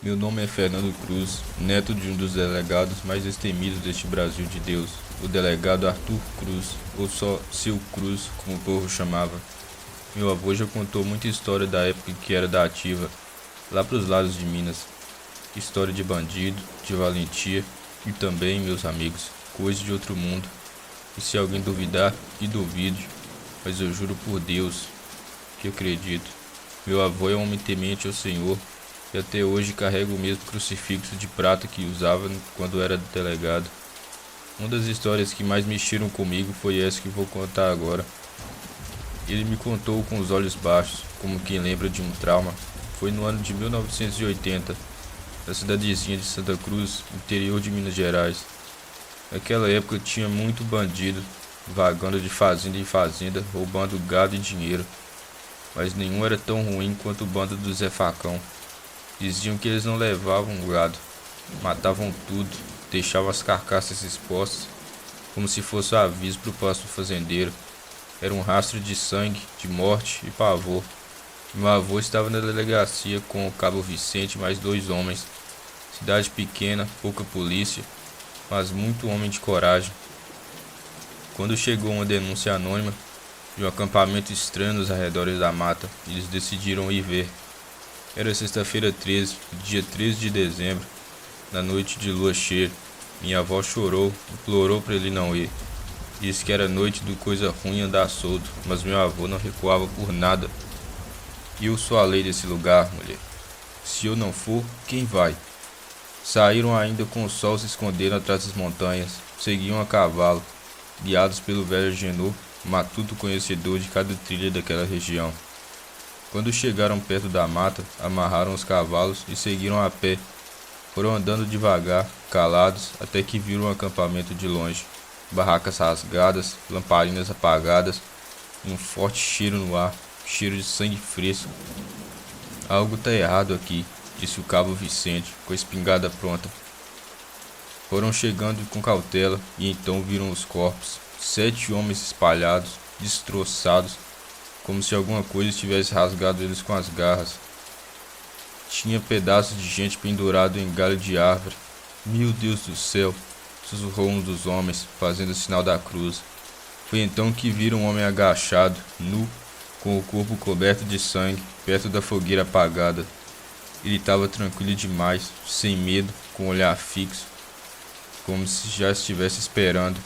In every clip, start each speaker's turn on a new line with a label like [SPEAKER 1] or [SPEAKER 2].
[SPEAKER 1] Meu nome é Fernando Cruz, neto de um dos delegados mais destemidos deste Brasil de Deus, o delegado Arthur Cruz, ou só Seu Cruz, como o povo chamava. Meu avô já contou muita história da época em que era da ativa, lá pros lados de Minas. História de bandido, de valentia e também, meus amigos, coisa de outro mundo. E se alguém duvidar, que duvide, mas eu juro por Deus que acredito. Meu avô é um homem temente ao Senhor e até hoje carrega o mesmo crucifixo de prata que usava quando era delegado. Uma das histórias que mais mexeram comigo foi essa que vou contar agora. Ele me contou com os olhos baixos, como quem lembra de um trauma. Foi no ano de 1980, na cidadezinha de Santa Cruz, interior de Minas Gerais. Naquela época tinha muito bandido, vagando de fazenda em fazenda, roubando gado e dinheiro. Mas nenhum era tão ruim quanto o bando do Zé Facão. Diziam que eles não levavam gado, matavam tudo, deixavam as carcaças expostas, como se fosse aviso para o próximo fazendeiro. Era um rastro de sangue, de morte e pavor. Meu avô estava na delegacia com o cabo Vicente e mais dois homens. Cidade pequena, pouca polícia, mas muito homem de coragem. Quando chegou uma denúncia anônima de um acampamento estranho nos arredores da mata, eles decidiram ir ver. Era sexta-feira 13, dia 13 de dezembro, na noite de lua cheia. Minha avó chorou, implorou para ele não ir. Disse que era noite do coisa ruim andar solto, mas meu avô não recuava por nada. Eu sou a lei desse lugar, mulher. Se eu não for, quem vai? Saíram ainda com o sol se escondendo atrás das montanhas. Seguiam a cavalo, guiados pelo velho Genô, matuto conhecedor de cada trilha daquela região. Quando chegaram perto da mata, amarraram os cavalos e seguiram a pé. Foram andando devagar, calados, até que viram um acampamento de longe. Barracas rasgadas, lamparinas apagadas e um forte cheiro no ar, cheiro de sangue fresco. Algo tá errado aqui, disse o cabo Vicente, com a espingarda pronta. Foram chegando com cautela e então viram os corpos, 7 homens espalhados, destroçados, como se alguma coisa tivesse rasgado eles com as garras. Tinha pedaços de gente pendurado em galho de árvore. Meu Deus do céu! Sussurrou um dos homens, fazendo o sinal da cruz. Foi então que viram um homem agachado, nu, com o corpo coberto de sangue, perto da fogueira apagada. Ele estava tranquilo demais, sem medo, com o olhar fixo, como se já estivesse esperando.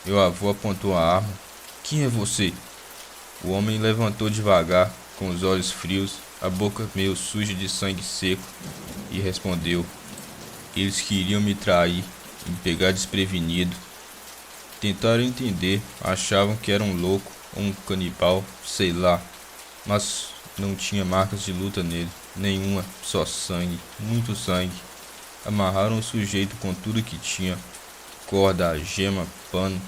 [SPEAKER 1] Meu avô apontou a arma. Quem é você? O homem levantou devagar, com os olhos frios, a boca meio suja de sangue seco, e respondeu: Eles queriam me trair, me pegar desprevenido. Tentaram entender, achavam que era um louco ou um canibal, sei lá, mas não tinha marcas de luta nele, nenhuma, só sangue, muito sangue. Amarraram o sujeito com tudo que tinha, corda, algema, pano.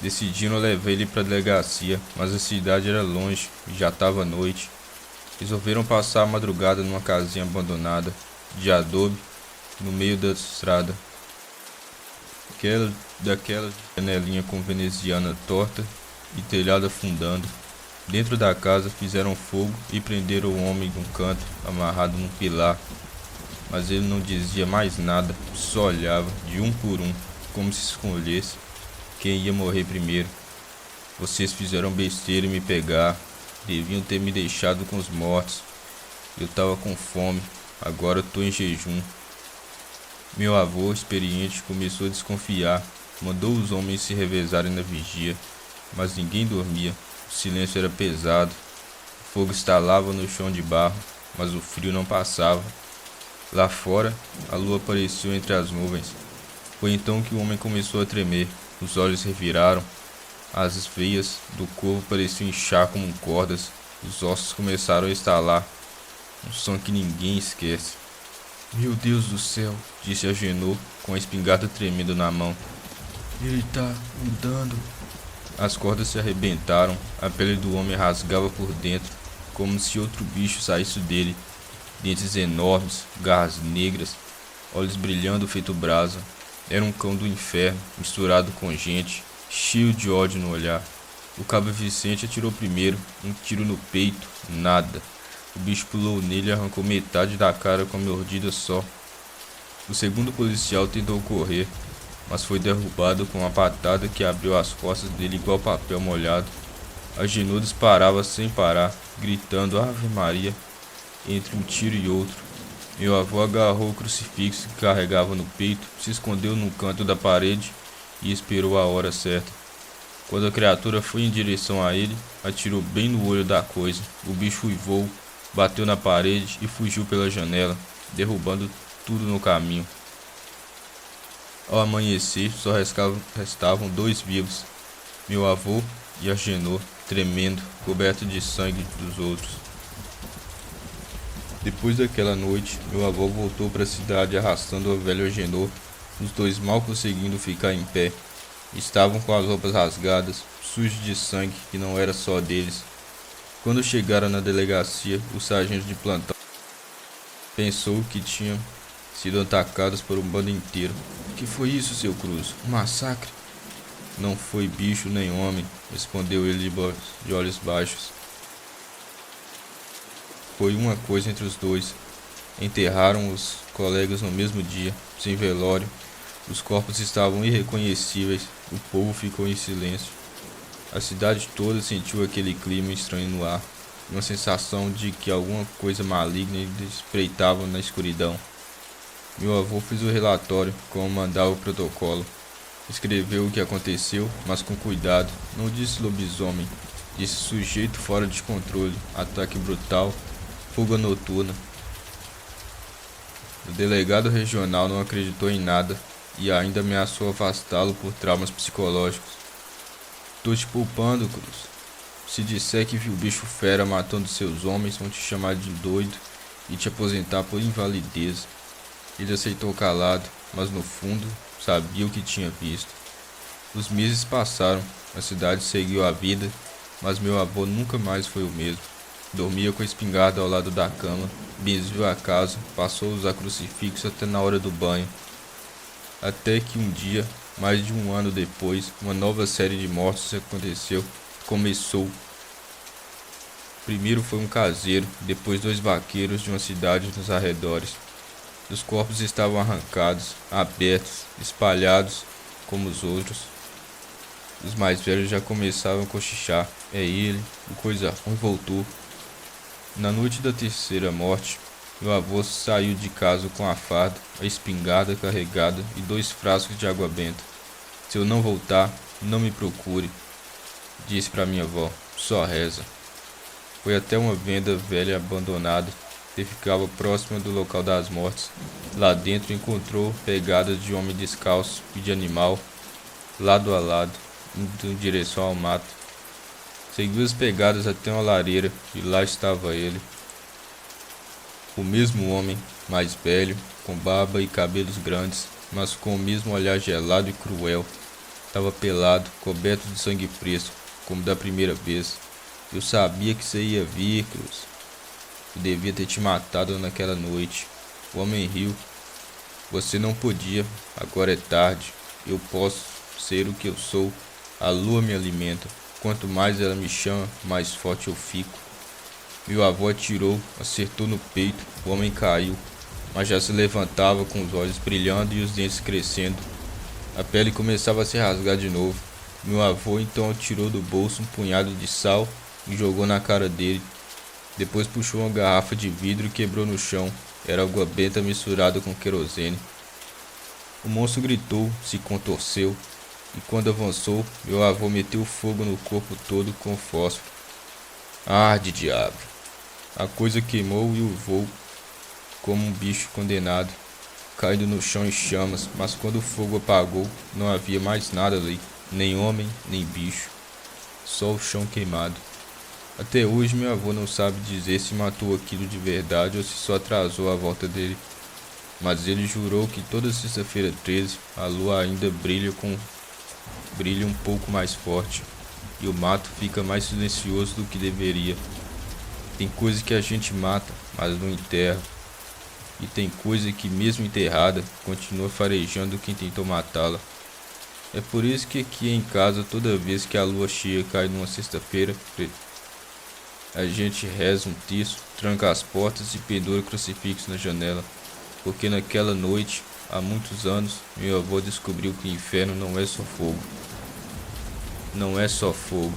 [SPEAKER 1] Decidiram levar ele para a delegacia, mas a cidade era longe e já estava noite. Resolveram passar a madrugada numa casinha abandonada, de adobe, no meio da estrada. Daquela janelinha com veneziana torta e telhado afundando. Dentro da casa fizeram fogo e prenderam o homem num canto, amarrado num pilar. Mas ele não dizia mais nada, só olhava, de um por um, como se escolhesse quem ia morrer primeiro. Vocês fizeram besteira em me pegar. Deviam ter me deixado com os mortos. Eu tava com fome. Agora eu tô em jejum. Meu avô, experiente, começou a desconfiar. Mandou os homens se revezarem na vigia. Mas ninguém dormia. O silêncio era pesado. O fogo estalava no chão de barro, mas o frio não passava. Lá fora, a lua apareceu entre as nuvens. Foi então que o homem começou a tremer. Os olhos reviraram, as veias do corpo pareciam inchar como cordas, os ossos começaram a estalar, um som que ninguém esquece. Meu Deus do céu, disse Agenor, com a espingarda tremendo na mão. Ele tá andando. As cordas se arrebentaram, a pele do homem rasgava por dentro, como se outro bicho saísse dele, dentes enormes, garras negras, olhos brilhando feito brasa. Era um cão do inferno, misturado com gente, cheio de ódio no olhar. O cabo Vicente atirou primeiro, um tiro no peito, nada. O bicho pulou nele e arrancou metade da cara com uma mordida só. O segundo policial tentou correr, mas foi derrubado com uma patada que abriu as costas dele igual papel molhado. Agenor disparava sem parar, gritando Ave Maria entre um tiro e outro. Meu avô agarrou o crucifixo que carregava no peito, se escondeu num canto da parede e esperou a hora certa. Quando a criatura foi em direção a ele, atirou bem no olho da coisa. O bicho uivou, bateu na parede e fugiu pela janela, derrubando tudo no caminho. Ao amanhecer, só restavam dois vivos, meu avô e Agenor, tremendo, coberto de sangue dos outros. Depois daquela noite, meu avô voltou para a cidade arrastando o velho Agenor, os dois mal conseguindo ficar em pé. Estavam com as roupas rasgadas, sujos de sangue que não era só deles. Quando chegaram na delegacia, o sargento de plantão pensou que tinham sido atacados por um bando inteiro. Que foi isso, seu Cruz? Um massacre? Não foi bicho nem homem, respondeu ele de olhos baixos. Foi uma coisa entre os dois. Enterraram os colegas no mesmo dia, sem velório. Os corpos estavam irreconhecíveis. O povo ficou em silêncio. A cidade toda sentiu aquele clima estranho no ar, uma sensação de que alguma coisa maligna espreitava na escuridão. Meu avô fez o relatório, como mandava o protocolo. Escreveu o que aconteceu, mas com cuidado. Não disse lobisomem, disse sujeito fora de controle, ataque brutal, fuga noturna. O delegado regional não acreditou em nada e ainda ameaçou afastá-lo por traumas psicológicos. Tô te poupando, Cruz. Se disser que viu o bicho fera matando seus homens, vão te chamar de doido e te aposentar por invalidez. Ele aceitou calado, mas no fundo sabia o que tinha visto. Os meses passaram, a cidade seguiu a vida, mas meu avô nunca mais foi o mesmo. Dormia com a espingarda ao lado da cama, benziu a casa, passou a usar crucifixo até na hora do banho. Até que um dia, mais de um ano depois, uma nova série de mortes começou. Primeiro foi um caseiro, depois dois vaqueiros de uma cidade nos arredores. Os corpos estavam arrancados, abertos, espalhados como os outros. Os mais velhos já começavam a cochichar. É ele, o coisa ruim voltou. Na noite da terceira morte, meu avô saiu de casa com a farda, a espingarda carregada e 2 frascos de água benta. Se eu não voltar, não me procure, disse para minha avó, só reza. Foi até uma venda velha abandonada, que ficava próxima do local das mortes. Lá dentro encontrou pegadas de homem descalço e de animal, lado a lado, indo em direção ao mato. Seguiu as pegadas até uma lareira e lá estava ele. O mesmo homem, mais velho, com barba e cabelos grandes, mas com o mesmo olhar gelado e cruel. Estava pelado, coberto de sangue fresco, como da primeira vez. Eu sabia que você ia vir, Cruz. Eu devia ter te matado naquela noite. O homem riu. Você não podia, agora é tarde. Eu posso ser o que eu sou. A lua me alimenta. Quanto mais ela me chama, mais forte eu fico. Meu avô atirou, acertou no peito. O homem caiu, mas já se levantava com os olhos brilhando e os dentes crescendo. A pele começava a se rasgar de novo. Meu avô então tirou do bolso um punhado de sal e jogou na cara dele. Depois puxou uma garrafa de vidro e quebrou no chão. Era água benta misturada com querosene. O monstro gritou, se contorceu, e quando avançou, meu avô meteu fogo no corpo todo com fósforo. Arde, diabo! A coisa queimou e urvou como um bicho condenado, caindo no chão em chamas, mas quando o fogo apagou, não havia mais nada ali, nem homem, nem bicho, só o chão queimado. Até hoje meu avô não sabe dizer se matou aquilo de verdade ou se só atrasou a volta dele, mas ele jurou que toda sexta-feira 13 a lua ainda brilha um pouco mais forte e o mato fica mais silencioso do que deveria. Tem coisa que a gente mata, mas não enterra. E tem coisa que, mesmo enterrada, continua farejando quem tentou matá-la. É por isso que aqui em casa, toda vez que a lua cheia cai numa sexta-feira, A gente reza um terço, tranca as portas e pendura o crucifixo na janela, porque naquela noite, há muitos anos, meu avô descobriu que o inferno não é só fogo. Não é só fogo.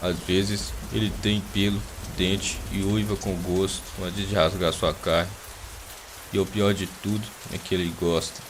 [SPEAKER 1] Às vezes ele tem pelo, dente e uiva com gosto antes de rasgar sua carne. E o pior de tudo é que ele gosta.